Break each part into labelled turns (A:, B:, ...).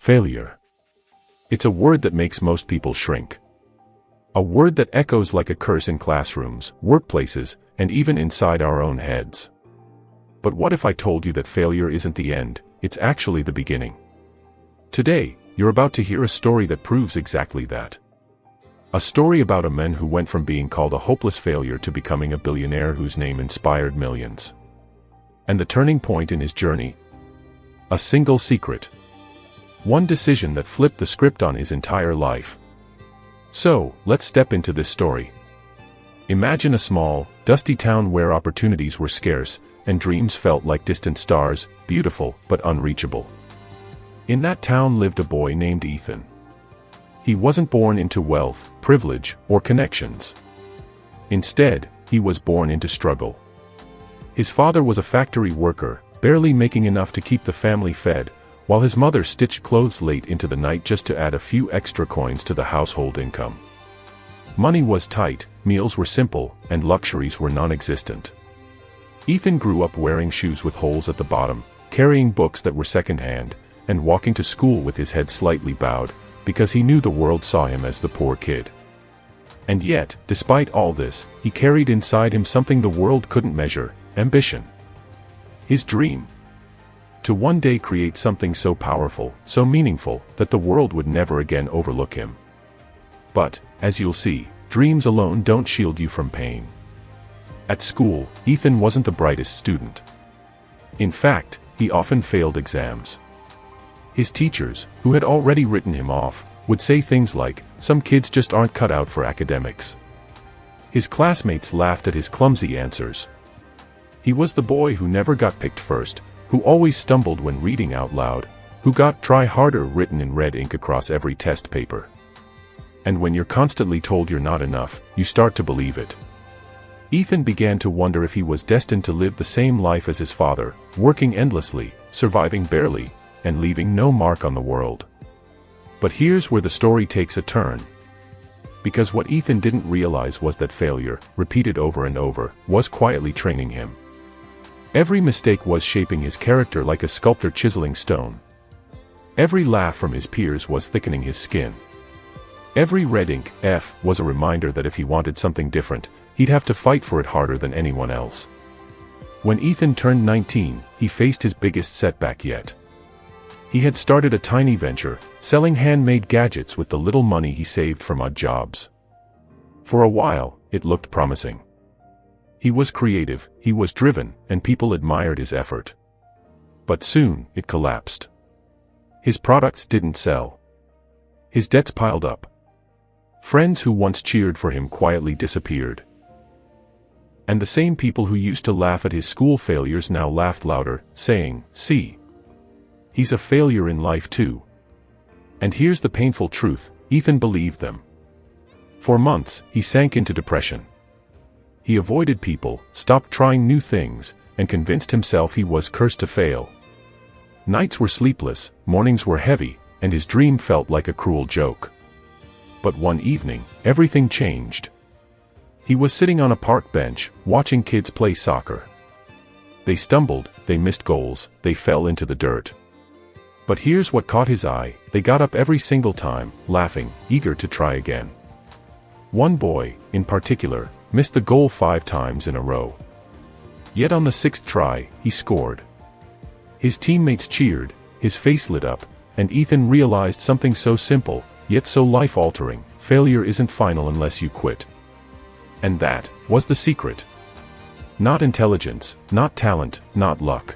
A: Failure. It's a word that makes most people shrink. A word that echoes like a curse in classrooms, workplaces, and even inside our own heads. But what if I told you that failure isn't the end, it's actually the beginning? Today, you're about to hear a story that proves exactly that. A story about a man who went from being called a hopeless failure to becoming a billionaire whose name inspired millions. And the turning point in his journey? A single secret. One decision that flipped the script on his entire life. So, let's step into this story. Imagine a small, dusty town where opportunities were scarce, and dreams felt like distant stars, beautiful but unreachable. In that town lived a boy named Ethan. He wasn't born into wealth, privilege, or connections. Instead, he was born into struggle. His father was a factory worker, barely making enough to keep the family fed, while his mother stitched clothes late into the night just to add a few extra coins to the household income. Money was tight, meals were simple, and luxuries were non-existent. Ethan grew up wearing shoes with holes at the bottom, carrying books that were second-hand, and walking to school with his head slightly bowed, because he knew the world saw him as the poor kid. And yet, despite all this, he carried inside him something the world couldn't measure: ambition. His dream. To one day create something so powerful, so meaningful, that the world would never again overlook him. But, as you'll see, dreams alone don't shield you from pain. At school, Ethan wasn't the brightest student. In fact, he often failed exams. His teachers, who had already written him off, would say things like, "Some kids just aren't cut out for academics." His classmates laughed at his clumsy answers. He was the boy who never got picked first, who always stumbled when reading out loud, who got "try harder" written in red ink across every test paper. And when you're constantly told you're not enough, you start to believe it. Ethan began to wonder if he was destined to live the same life as his father, working endlessly, surviving barely, and leaving no mark on the world. But here's where the story takes a turn. Because what Ethan didn't realize was that failure, repeated over and over, was quietly training him. Every mistake was shaping his character like a sculptor chiseling stone. Every laugh from his peers was thickening his skin. Every red ink F was a reminder that if he wanted something different, he'd have to fight for it harder than anyone else. When Ethan turned 19, he faced his biggest setback yet. He had started a tiny venture, selling handmade gadgets with the little money he saved from odd jobs. For a while, it looked promising. He was creative, he was driven, and people admired his effort. But soon, it collapsed. His products didn't sell. His debts piled up. Friends who once cheered for him quietly disappeared. And the same people who used to laugh at his school failures now laughed louder, saying, "See, he's a failure in life too." And here's the painful truth: Ethan believed them. For months, he sank into depression. He avoided people, stopped trying new things, and convinced himself he was cursed to fail. Nights were sleepless, mornings were heavy, and his dream felt like a cruel joke. But one evening, everything changed. He was sitting on a park bench, watching kids play soccer. They stumbled, they missed goals, they fell into the dirt. But here's what caught his eye: they got up every single time, laughing, eager to try again. One boy, in particular, missed the goal 5 times in a row. Yet on the 6th try, he scored. His teammates cheered, his face lit up, and Ethan realized something so simple, yet so life-altering: failure isn't final unless you quit. And that was the secret. Not intelligence, not talent, not luck.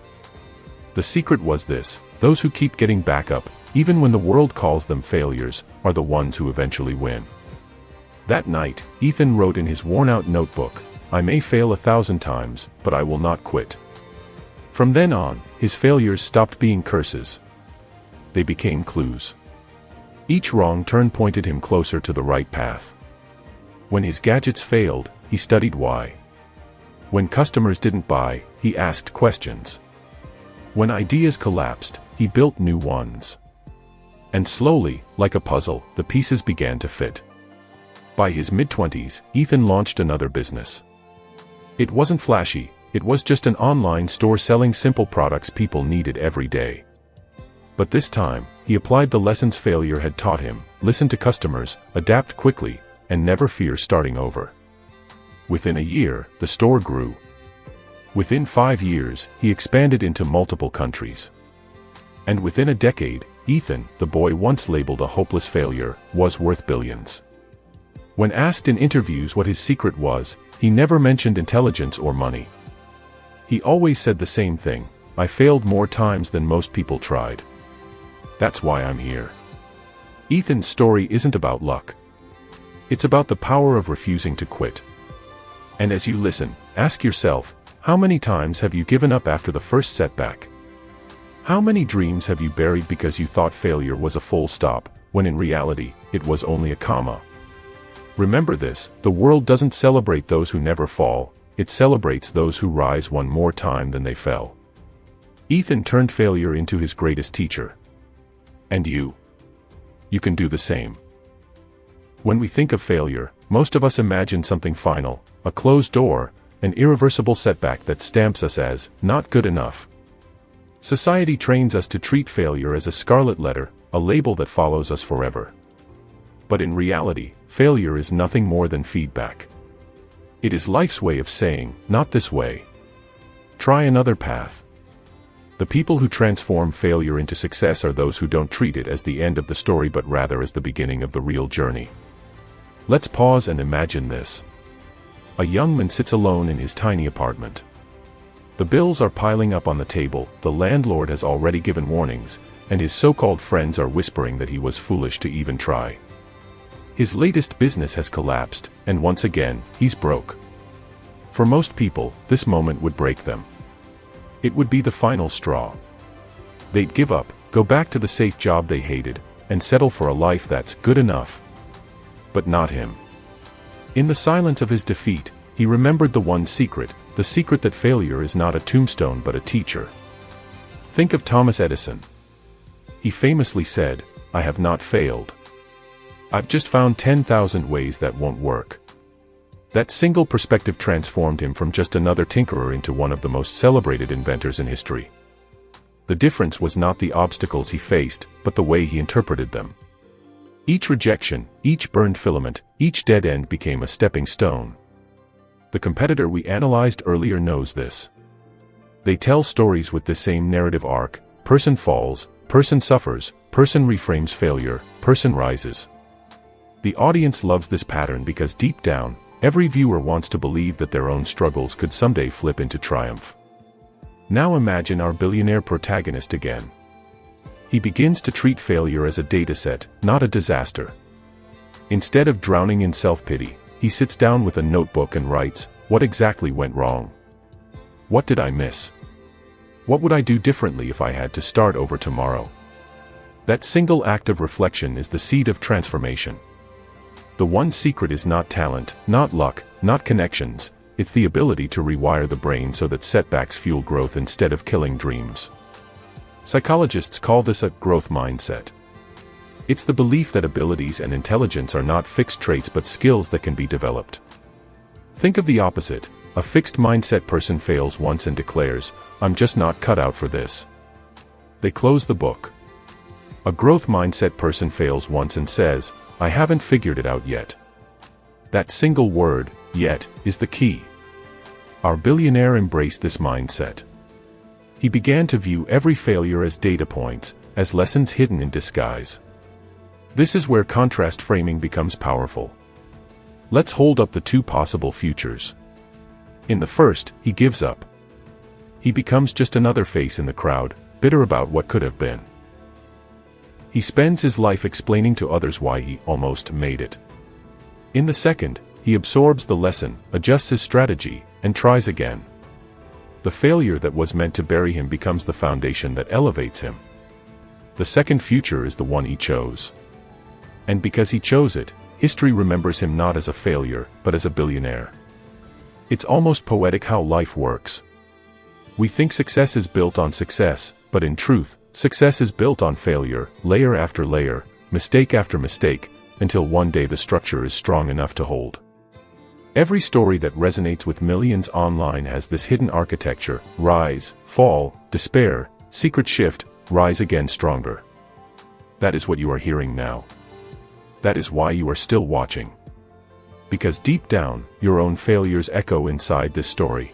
A: The secret was this: those who keep getting back up, even when the world calls them failures, are the ones who eventually win. That night, Ethan wrote in his worn-out notebook, "I may fail 1,000 times, but I will not quit." From then on, his failures stopped being curses. They became clues. Each wrong turn pointed him closer to the right path. When his gadgets failed, he studied why. When customers didn't buy, he asked questions. When ideas collapsed, he built new ones. And slowly, like a puzzle, the pieces began to fit. By his mid-20s, Ethan launched another business. It wasn't flashy, it was just an online store selling simple products people needed every day. But this time, he applied the lessons failure had taught him: listen to customers, adapt quickly, and never fear starting over. Within a year, the store grew. Within 5 years, he expanded into multiple countries. And within a decade, Ethan, the boy once labeled a hopeless failure, was worth billions. When asked in interviews what his secret was, he never mentioned intelligence or money. He always said the same thing: I failed more times than most people tried. That's why I'm here. Ethan's story isn't about luck. It's about the power of refusing to quit. And as you listen, ask yourself, how many times have you given up after the first setback? How many dreams have you buried because you thought failure was a full stop, when in reality, it was only a comma? Remember this: the world doesn't celebrate those who never fall, it celebrates those who rise one more time than they fell. Ethan turned failure into his greatest teacher. And you? You can do the same. When we think of failure, most of us imagine something final: a closed door, an irreversible setback that stamps us as not good enough. Society trains us to treat failure as a scarlet letter, a label that follows us forever. But in reality, failure is nothing more than feedback. It is life's way of saying, not this way. Try another path. The people who transform failure into success are those who don't treat it as the end of the story but rather as the beginning of the real journey. Let's pause and imagine this. A young man sits alone in his tiny apartment. The bills are piling up on the table, the landlord has already given warnings, and his so-called friends are whispering that he was foolish to even try. His latest business has collapsed, and once again, he's broke. For most people, this moment would break them. It would be the final straw. They'd give up, go back to the safe job they hated, and settle for a life that's good enough. But not him. In the silence of his defeat, he remembered the one secret, the secret that failure is not a tombstone but a teacher. Think of Thomas Edison. He famously said, "I have not failed. I've just found 10,000 ways that won't work." That single perspective transformed him from just another tinkerer into one of the most celebrated inventors in history. The difference was not the obstacles he faced, but the way he interpreted them. Each rejection, each burned filament, each dead end became a stepping stone. The competitor we analyzed earlier knows this. They tell stories with the same narrative arc: person falls, person suffers, person reframes failure, person rises. The audience loves this pattern because deep down, every viewer wants to believe that their own struggles could someday flip into triumph. Now imagine our billionaire protagonist again. He begins to treat failure as a dataset, not a disaster. Instead of drowning in self-pity, he sits down with a notebook and writes, what exactly went wrong? What did I miss? What would I do differently if I had to start over tomorrow? That single act of reflection is the seed of transformation. The one secret is not talent, not luck, not connections, it's the ability to rewire the brain so that setbacks fuel growth instead of killing dreams. Psychologists call this a growth mindset. It's the belief that abilities and intelligence are not fixed traits but skills that can be developed. Think of the opposite: a fixed mindset person fails once and declares, "I'm just not cut out for this." They close the book. A growth mindset person fails once and says, "I haven't figured it out yet." That single word, "yet," is the key. Our billionaire embraced this mindset. He began to view every failure as data points, as lessons hidden in disguise. This is where contrast framing becomes powerful. Let's hold up the two possible futures. In the first, he gives up. He becomes just another face in the crowd, bitter about what could have been. He spends his life explaining to others why he almost made it. In the second, he absorbs the lesson, adjusts his strategy, and tries again. The failure that was meant to bury him becomes the foundation that elevates him. The second future is the one he chose. And because he chose it, history remembers him not as a failure, but as a billionaire. It's almost poetic how life works. We think success is built on success, but in truth, success is built on failure, layer after layer, mistake after mistake, until one day the structure is strong enough to hold. Every story that resonates with millions online has this hidden architecture: rise, fall, despair, secret shift, rise again stronger. that is what you are hearing now. That is why you are still watching. Because deep down, your own failures echo inside this story.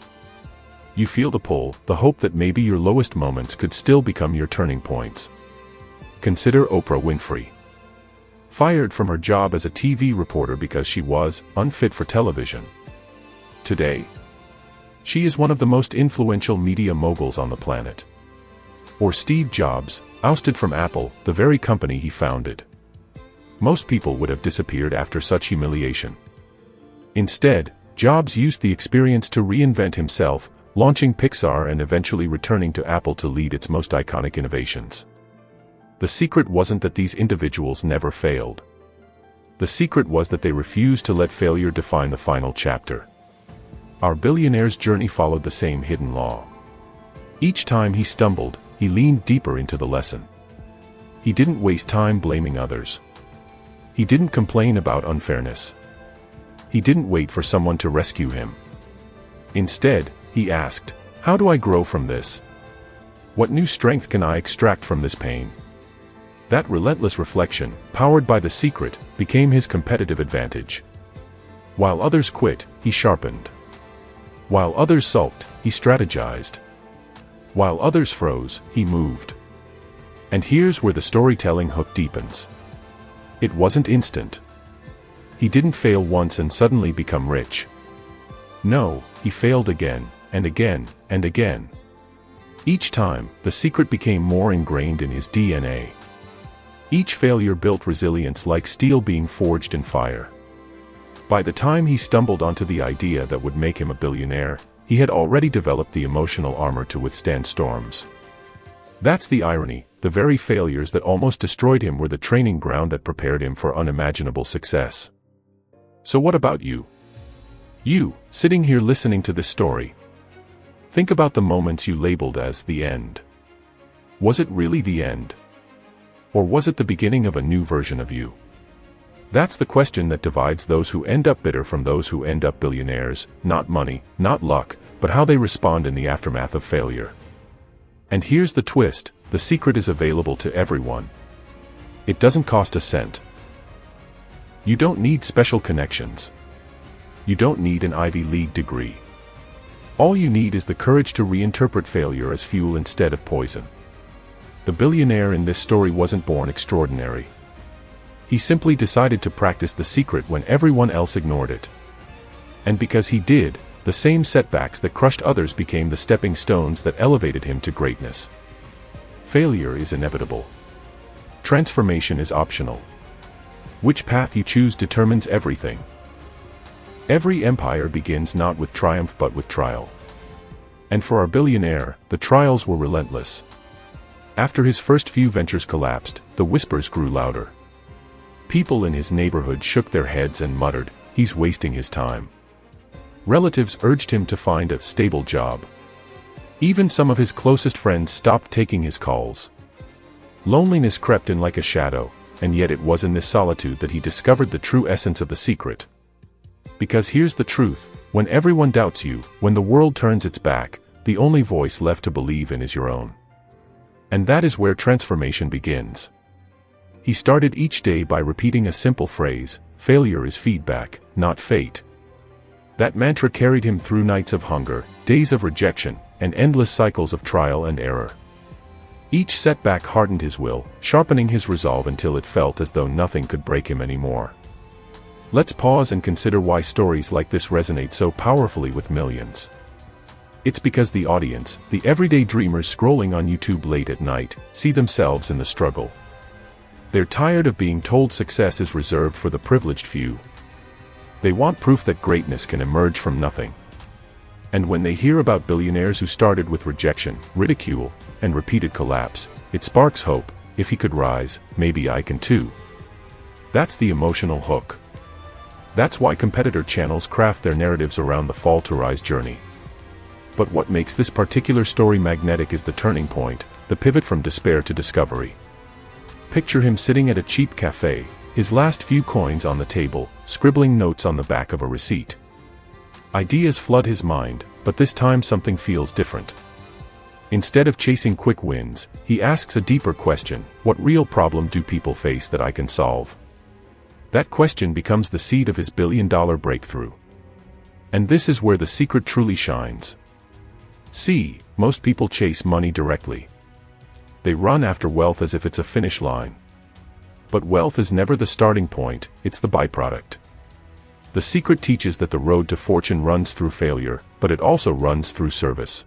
A: You feel the pull, the hope that maybe your lowest moments could still become your turning points. Consider Oprah Winfrey. Fired from her job as a TV reporter because she was unfit for television. Today, she is one of the most influential media moguls on the planet. Or Steve Jobs, ousted from Apple, the very company he founded. Most people would have disappeared after such humiliation. Instead, Jobs used the experience to reinvent himself, launching Pixar and eventually returning to Apple to lead its most iconic innovations. The secret wasn't that these individuals never failed. The secret was that they refused to let failure define the final chapter. Our billionaire's journey followed the same hidden law. Each time he stumbled, he leaned deeper into the lesson. He didn't waste time blaming others. He didn't complain about unfairness. He didn't wait for someone to rescue him. Instead, he asked, "How do I grow from this? What new strength can I extract from this pain?" That relentless reflection, powered by the secret, became his competitive advantage. While others quit, he sharpened. While others sulked, he strategized. While others froze, he moved. And here's where the storytelling hook deepens. It wasn't instant. He didn't fail once and suddenly become rich. No, he failed again, and again, and again. Each time, the secret became more ingrained in his DNA. Each failure built resilience like steel being forged in fire. By the time he stumbled onto the idea that would make him a billionaire, he had already developed the emotional armor to withstand storms. That's the irony, the very failures that almost destroyed him were the training ground that prepared him for unimaginable success. So what about you? You, sitting here listening to this story. Think about the moments you labeled as the end. Was it really the end? Or was it the beginning of a new version of you? That's the question that divides those who end up bitter from those who end up billionaires, not money, not luck, but how they respond in the aftermath of failure. And here's the twist, the secret is available to everyone. It doesn't cost a cent. You don't need special connections. You don't need an Ivy League degree. All you need is the courage to reinterpret failure as fuel instead of poison. The billionaire in this story wasn't born extraordinary. He simply decided to practice the secret when everyone else ignored it. And because he did, the same setbacks that crushed others became the stepping stones that elevated him to greatness. Failure is inevitable. Transformation is optional. Which path you choose determines everything. Every empire begins not with triumph but with trial. And for our billionaire, the trials were relentless. After his first few ventures collapsed, the whispers grew louder. People in his neighborhood shook their heads and muttered, "He's wasting his time." Relatives urged him to find a stable job. Even some of his closest friends stopped taking his calls. Loneliness crept in like a shadow, and yet it was in this solitude that he discovered the true essence of the secret. Because here's the truth, when everyone doubts you, when the world turns its back, the only voice left to believe in is your own. And that is where transformation begins. He started each day by repeating a simple phrase, "Failure is feedback, not fate." That mantra carried him through nights of hunger, days of rejection, and endless cycles of trial and error. Each setback hardened his will, sharpening his resolve until it felt as though nothing could break him anymore. Let's pause and consider why stories like this resonate so powerfully with millions. It's because the audience, the everyday dreamers scrolling on YouTube late at night, see themselves in the struggle. They're tired of being told success is reserved for the privileged few. They want proof that greatness can emerge from nothing. And when they hear about billionaires who started with rejection, ridicule, and repeated collapse, it sparks hope. If he could rise, maybe I can too. That's the emotional hook. That's why competitor channels craft their narratives around the fall to rise journey. But what makes this particular story magnetic is the turning point, the pivot from despair to discovery. Picture him sitting at a cheap cafe, his last few coins on the table, scribbling notes on the back of a receipt. Ideas flood his mind, but this time something feels different. Instead of chasing quick wins, he asks a deeper question: what real problem do people face that I can solve? That question becomes the seed of his billion-dollar breakthrough. And this is where the secret truly shines. See, most people chase money directly. They run after wealth as if it's a finish line. But wealth is never the starting point, it's the byproduct. The secret teaches that the road to fortune runs through failure, but it also runs through service.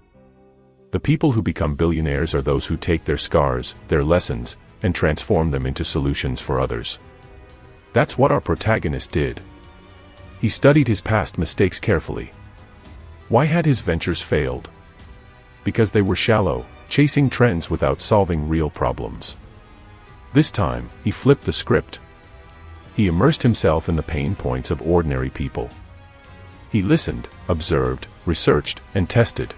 A: The people who become billionaires are those who take their scars, their lessons, and transform them into solutions for others. That's what our protagonist did. He studied his past mistakes carefully. Why had his ventures failed? Because they were shallow, chasing trends without solving real problems. This time, he flipped the script. He immersed himself in the pain points of ordinary people. He listened, observed, researched, and tested.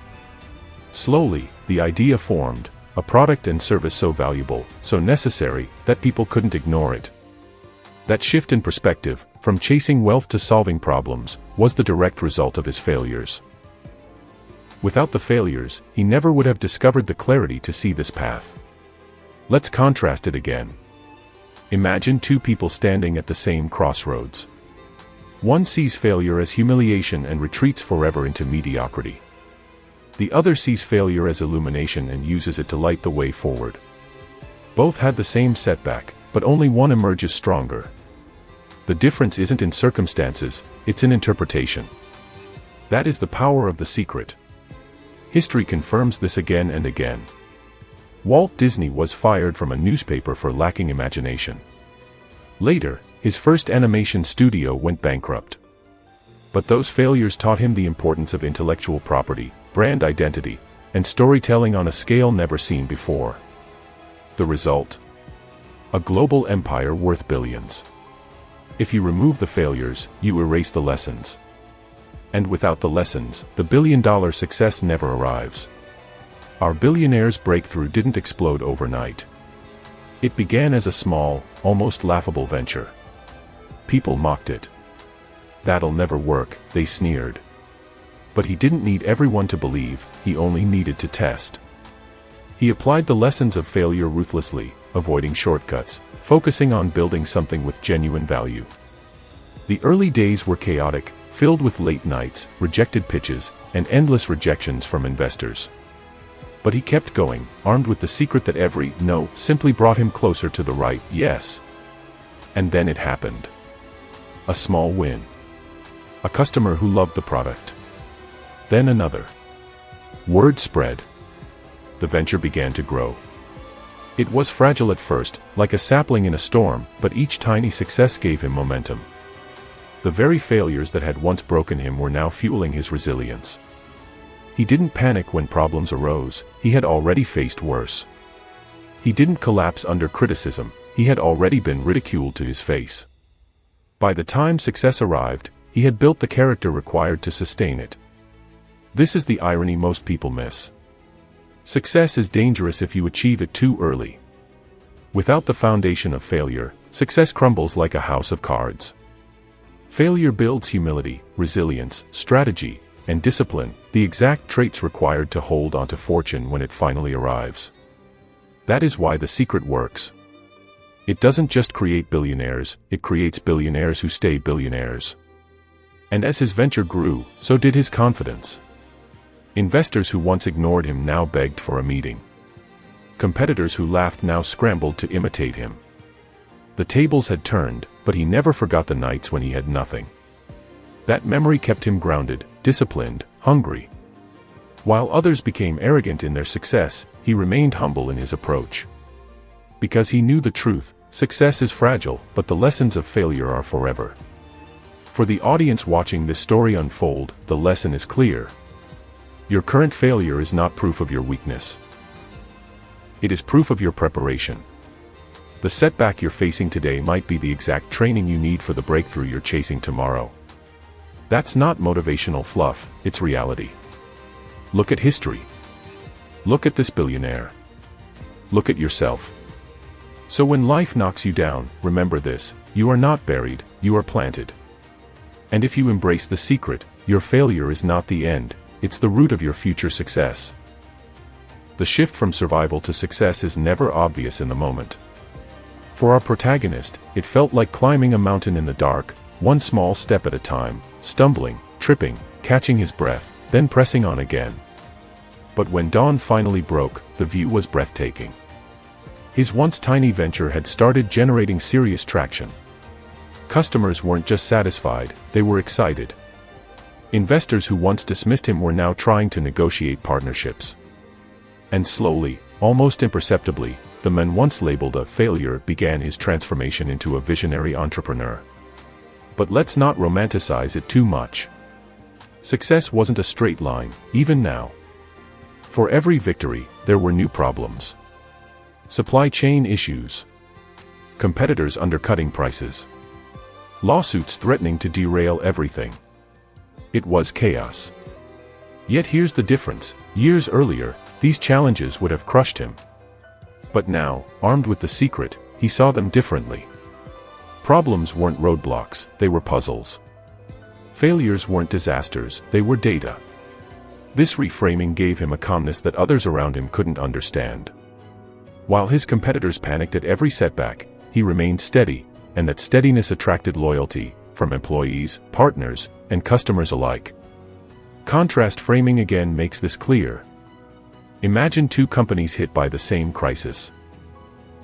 A: Slowly, the idea formed, a product and service so valuable, so necessary, that people couldn't ignore it. That shift in perspective, from chasing wealth to solving problems, was the direct result of his failures. Without the failures, he never would have discovered the clarity to see this path. Let's contrast it again. Imagine two people standing at the same crossroads. One sees failure as humiliation and retreats forever into mediocrity. The other sees failure as illumination and uses it to light the way forward. Both had the same setback, but only one emerges stronger. The difference isn't in circumstances, it's in interpretation. That is the power of the secret. History confirms this again and again. Walt Disney was fired from a newspaper for lacking imagination. Later, his first animation studio went bankrupt. But those failures taught him the importance of intellectual property, brand identity, and storytelling on a scale never seen before. The result? A global empire worth billions. If you remove the failures, you erase the lessons. And without the lessons, the billion-dollar success never arrives. Our billionaire's breakthrough didn't explode overnight. It began as a small, almost laughable venture. People mocked it. That'll never work, they sneered. But he didn't need everyone to believe, he only needed to test. He applied the lessons of failure ruthlessly, avoiding shortcuts, focusing on building something with genuine value. The early days were chaotic, filled with late nights, rejected pitches, and endless rejections from investors. But he kept going, armed with the secret that every no simply brought him closer to the right yes. And then it happened. A small win. A customer who loved the product. Then another. Word spread. The venture began to grow. It was fragile at first, like a sapling in a storm, but each tiny success gave him momentum. The very failures that had once broken him were now fueling his resilience. He didn't panic when problems arose, he had already faced worse. He didn't collapse under criticism, he had already been ridiculed to his face. By the time success arrived, he had built the character required to sustain it. This is the irony most people miss. Success is dangerous if you achieve it too early. Without the foundation of failure, success crumbles like a house of cards. Failure builds humility, resilience, strategy, and discipline, the exact traits required to hold onto fortune when it finally arrives. That is why the secret works. It doesn't just create billionaires, it creates billionaires who stay billionaires. And as his venture grew, so did his confidence. Investors who once ignored him now begged for a meeting. Competitors who laughed now scrambled to imitate him. The tables had turned, but he never forgot the nights when he had nothing. That memory kept him grounded, disciplined, hungry. While others became arrogant in their success, he remained humble in his approach. Because he knew the truth, success is fragile, but the lessons of failure are forever. For the audience watching this story unfold, the lesson is clear. Your current failure is not proof of your weakness. It is proof of your preparation. The setback you're facing today might be the exact training you need for the breakthrough you're chasing tomorrow. That's not motivational fluff, it's reality. Look at history. Look at this billionaire. Look at yourself. So when life knocks you down, remember this: you are not buried, you are planted. And if you embrace the secret, your failure is not the end, it's the root of your future success. The shift from survival to success is never obvious in the moment. For our protagonist, it felt like climbing a mountain in the dark, one small step at a time, stumbling, tripping, catching his breath, then pressing on again. But when dawn finally broke, the view was breathtaking. His once tiny venture had started generating serious traction. Customers weren't just satisfied, they were excited. Investors who once dismissed him were now trying to negotiate partnerships. And slowly, almost imperceptibly, the man once labeled a failure began his transformation into a visionary entrepreneur. But let's not romanticize it too much. Success wasn't a straight line, even now. For every victory, there were new problems. Supply chain issues. Competitors undercutting prices. Lawsuits threatening to derail everything. It was chaos. Yet here's the difference: years earlier, these challenges would have crushed him. But now, armed with the secret, he saw them differently. Problems weren't roadblocks, they were puzzles. Failures weren't disasters, they were data. This reframing gave him a calmness that others around him couldn't understand. While his competitors panicked at every setback, he remained steady, and that steadiness attracted loyalty from employees, partners, and customers alike. Contrast framing again makes this clear. Imagine two companies hit by the same crisis.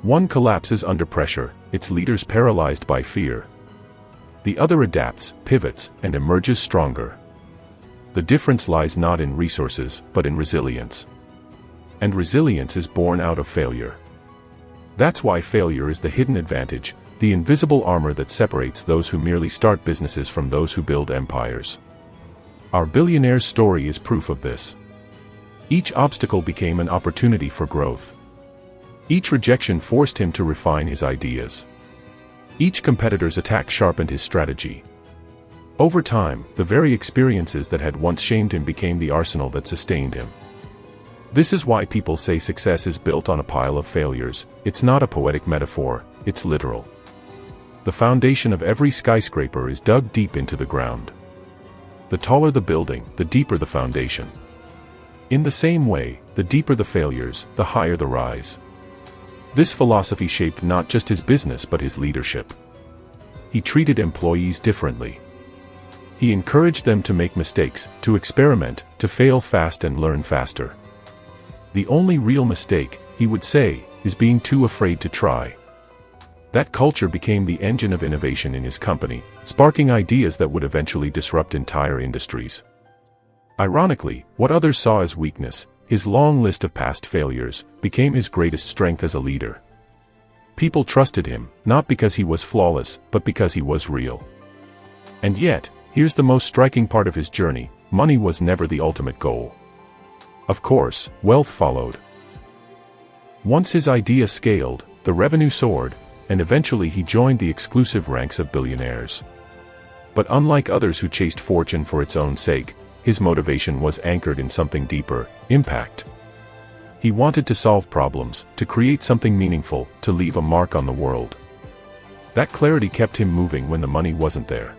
A: One collapses under pressure, its leaders paralyzed by fear. The other adapts, pivots, and emerges stronger. The difference lies not in resources, but in resilience. And resilience is born out of failure. That's why failure is the hidden advantage, the invisible armor that separates those who merely start businesses from those who build empires. Our billionaire's story is proof of this. Each obstacle became an opportunity for growth. Each rejection forced him to refine his ideas. Each competitor's attack sharpened his strategy. Over time, the very experiences that had once shamed him became the arsenal that sustained him. This is why people say success is built on a pile of failures. It's not a poetic metaphor, it's literal. The foundation of every skyscraper is dug deep into the ground. The taller the building, the deeper the foundation. In the same way, the deeper the failures, the higher the rise. This philosophy shaped not just his business but his leadership. He treated employees differently. He encouraged them to make mistakes, to experiment, to fail fast and learn faster. The only real mistake, he would say, is being too afraid to try. That culture became the engine of innovation in his company, sparking ideas that would eventually disrupt entire industries. Ironically, what others saw as weakness, his long list of past failures, became his greatest strength as a leader. People trusted him, not because he was flawless, but because he was real. And yet, here's the most striking part of his journey: money was never the ultimate goal. Of course, wealth followed. Once his idea scaled, the revenue soared, and eventually he joined the exclusive ranks of billionaires. But unlike others who chased fortune for its own sake, his motivation was anchored in something deeper: impact. He wanted to solve problems, to create something meaningful, to leave a mark on the world. That clarity kept him moving when the money wasn't there.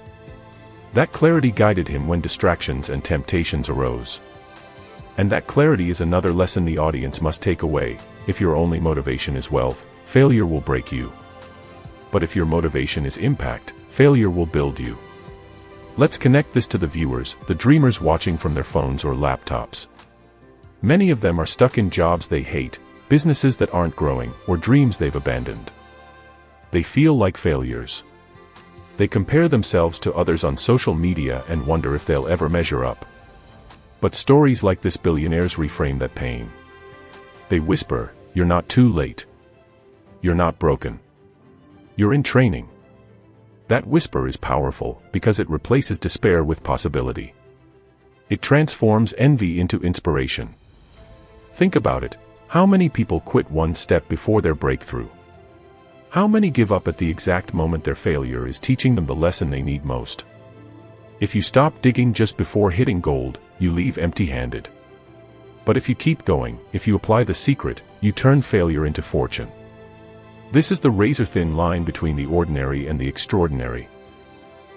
A: That clarity guided him when distractions and temptations arose. And that clarity is another lesson the audience must take away: if your only motivation is wealth, failure will break you. But if your motivation is impact, failure will build you. Let's connect this to the viewers, the dreamers watching from their phones or laptops. Many of them are stuck in jobs they hate, businesses that aren't growing, or dreams they've abandoned. They feel like failures. They compare themselves to others on social media and wonder if they'll ever measure up. But stories like this billionaire's reframe that pain. They whisper, "You're not too late. You're not broken. You're in training." That whisper is powerful because it replaces despair with possibility. It transforms envy into inspiration. Think about it: how many people quit one step before their breakthrough? How many give up at the exact moment their failure is teaching them the lesson they need most? If you stop digging just before hitting gold, you leave empty-handed. But if you keep going, if you apply the secret, you turn failure into fortune. This is the razor-thin line between the ordinary and the extraordinary.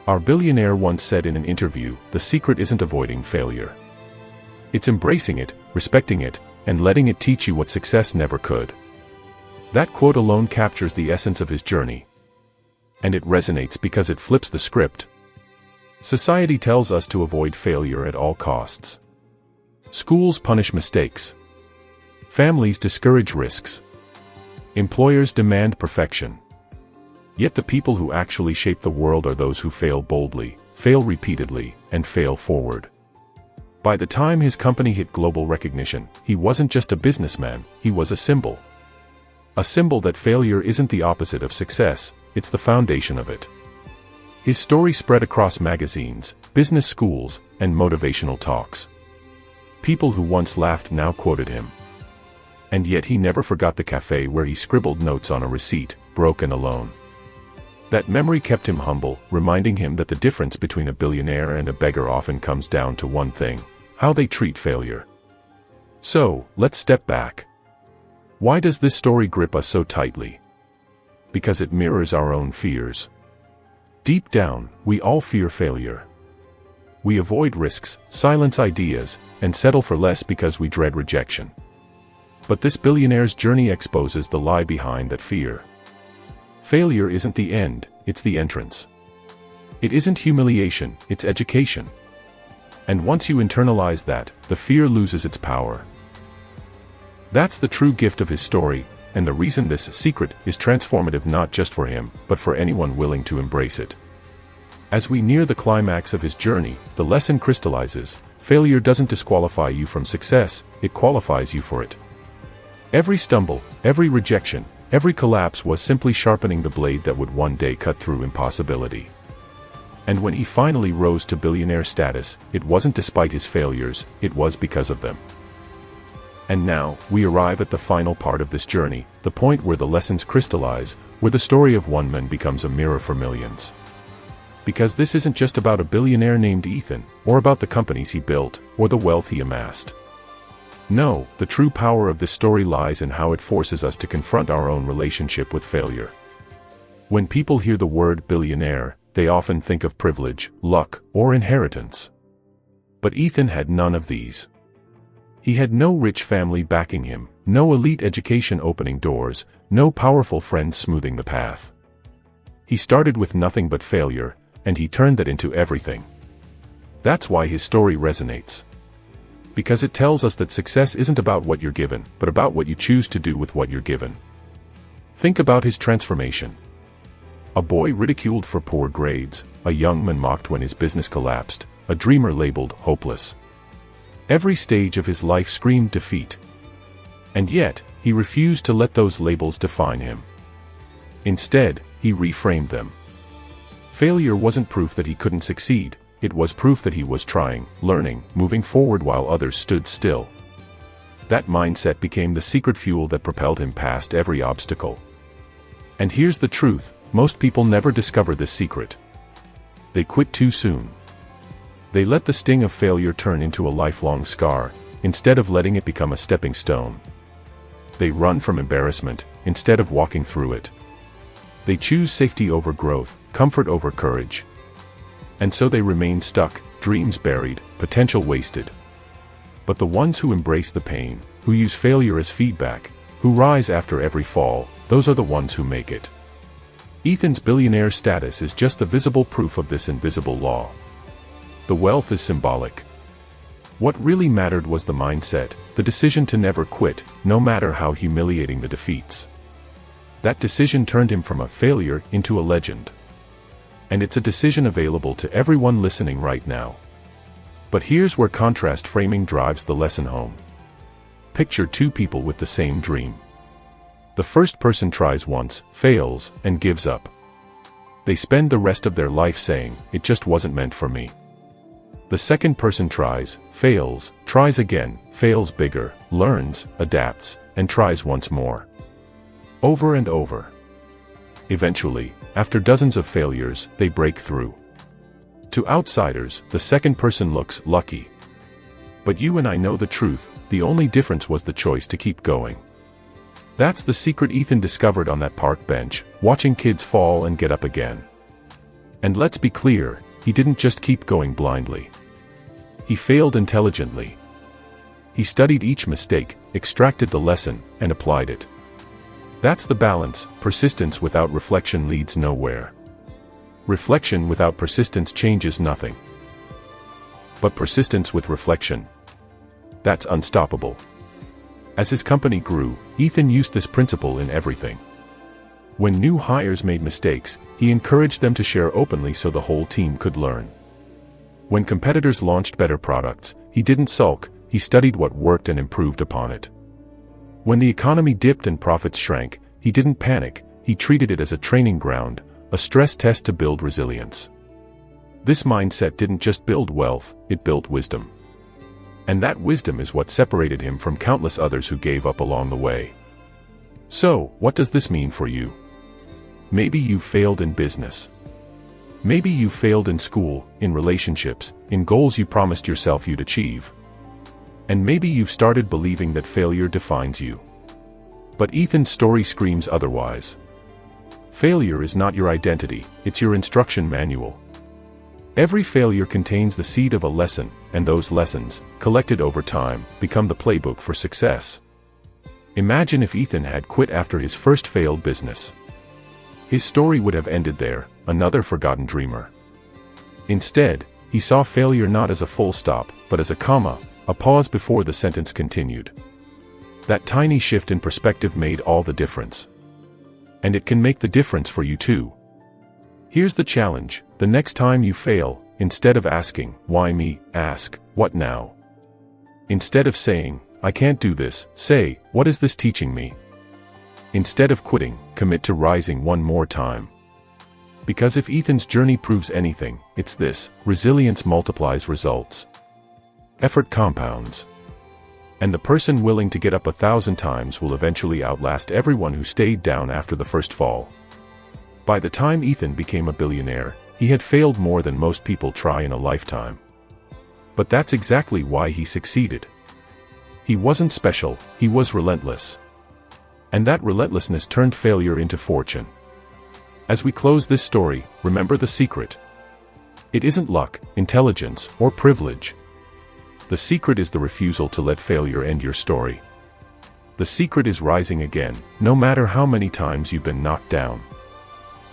A: Our billionaire once said in an interview, "The secret isn't avoiding failure. It's embracing it, respecting it, and letting it teach you what success never could. That quote alone captures the essence of his journey. And it resonates because it flips the script. Society tells us to avoid failure at all costs. Schools punish mistakes. Families discourage risks. Employers demand perfection. Yet the people who actually shape the world are those who fail boldly, fail repeatedly, and fail forward. By the time his company hit global recognition, he wasn't just a businessman, he was a symbol. A symbol that failure isn't the opposite of success, it's the foundation of it. His story spread across magazines, business schools, and motivational talks. People who once laughed now quoted him. And yet he never forgot the cafe where he scribbled notes on a receipt, broke and alone. That memory kept him humble, reminding him that the difference between a billionaire and a beggar often comes down to one thing: how they treat failure. So, let's step back. Why does this story grip us so tightly? Because it mirrors our own fears. Deep down, we all fear failure. We avoid risks, silence ideas, and settle for less because we dread rejection. But this billionaire's journey exposes the lie behind that fear. Failure isn't the end, it's the entrance. It isn't humiliation, it's education. And once you internalize that, the fear loses its power. That's the true gift of his story, and the reason this secret is transformative not just for him, but for anyone willing to embrace it. As we near the climax of his journey, the lesson crystallizes: failure doesn't disqualify you from success, it qualifies you for it. Every stumble, every rejection, every collapse was simply sharpening the blade that would one day cut through impossibility. And when he finally rose to billionaire status, it wasn't despite his failures, it was because of them. And now, we arrive at the final part of this journey, the point where the lessons crystallize, where the story of one man becomes a mirror for millions. Because this isn't just about a billionaire named Ethan, or about the companies he built, or the wealth he amassed. No, the true power of this story lies in how it forces us to confront our own relationship with failure. When people hear the word billionaire, they often think of privilege, luck, or inheritance. But Ethan had none of these. He had no rich family backing him, no elite education opening doors, no powerful friends smoothing the path. He started with nothing but failure, and he turned that into everything. That's why his story resonates. Because it tells us that success isn't about what you're given, but about what you choose to do with what you're given. Think about his transformation. A boy ridiculed for poor grades, a young man mocked when his business collapsed, a dreamer labeled hopeless. Every stage of his life screamed defeat. And yet, he refused to let those labels define him. Instead, he reframed them. Failure wasn't proof that he couldn't succeed, it was proof that he was trying, learning, moving forward while others stood still. That mindset became the secret fuel that propelled him past every obstacle. And here's the truth: most people never discover this secret. They quit too soon. They let the sting of failure turn into a lifelong scar, instead of letting it become a stepping stone. They run from embarrassment, instead of walking through it. They choose safety over growth, comfort over courage. And so they remain stuck, dreams buried, potential wasted. But the ones who embrace the pain, who use failure as feedback, who rise after every fall, those are the ones who make it. Ethan's billionaire status is just the visible proof of this invisible law. The wealth is symbolic. What really mattered was the mindset, the decision to never quit, no matter how humiliating the defeats. That decision turned him from a failure into a legend. And it's a decision available to everyone listening right now. But here's where contrast framing drives the lesson home. Picture two people with the same dream. The first person tries once, fails, and gives up. They spend the rest of their life saying, "It just wasn't meant for me." The second person tries, fails, tries again, fails bigger, learns, adapts, and tries once more. Over and over. Eventually, after dozens of failures, they break through. To outsiders, the second person looks lucky. But you and I know the truth: the only difference was the choice to keep going. That's the secret Ethan discovered on that park bench, watching kids fall and get up again. And let's be clear, he didn't just keep going blindly. He failed intelligently. He studied each mistake, extracted the lesson, and applied it. That's the balance. Persistence without reflection leads nowhere. Reflection without persistence changes nothing. But persistence with reflection, that's unstoppable. As his company grew, Ethan used this principle in everything. When new hires made mistakes, he encouraged them to share openly so the whole team could learn. When competitors launched better products, he didn't sulk, he studied what worked and improved upon it. When the economy dipped and profits shrank, he didn't panic, he treated it as a training ground, a stress test to build resilience. This mindset didn't just build wealth, it built wisdom. And that wisdom is what separated him from countless others who gave up along the way. So, what does this mean for you? Maybe you failed in business. Maybe you failed in school, in relationships, in goals you promised yourself you'd achieve. And maybe you've started believing that failure defines you. But Ethan's story screams otherwise. Failure is not your identity, it's your instruction manual. Every failure contains the seed of a lesson, and those lessons, collected over time, become the playbook for success. Imagine if Ethan had quit after his first failed business. His story would have ended there, another forgotten dreamer. Instead, he saw failure not as a full stop, but as a comma, a pause before the sentence continued. That tiny shift in perspective made all the difference. And it can make the difference for you too. Here's the challenge: the next time you fail, instead of asking, "Why me?" ask, "What now?" Instead of saying, "I can't do this," say, "What is this teaching me?" Instead of quitting, commit to rising one more time. Because if Ethan's journey proves anything, it's this: resilience multiplies results. Effort compounds. And the person willing to get up 1,000 times will eventually outlast everyone who stayed down after the first fall. By the time Ethan became a billionaire, he had failed more than most people try in a lifetime. But that's exactly why he succeeded. He wasn't special, he was relentless. And that relentlessness turned failure into fortune. As we close this story, remember the secret. It isn't luck, intelligence, or privilege. The secret is the refusal to let failure end your story. The secret is rising again, no matter how many times you've been knocked down.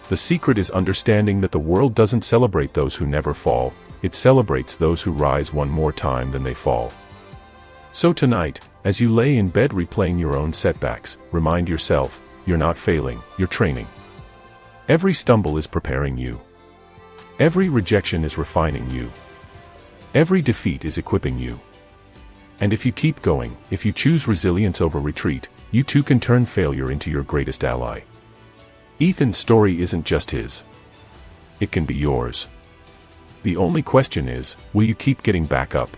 A: The secret is understanding that the world doesn't celebrate those who never fall, it celebrates those who rise one more time than they fall. So tonight, as you lay in bed replaying your own setbacks, remind yourself, you're not failing, you're training. Every stumble is preparing you. Every rejection is refining you. Every defeat is equipping you. And if you keep going, if you choose resilience over retreat, you too can turn failure into your greatest ally. Ethan's story isn't just his. It can be yours. The only question is, will you keep getting back up?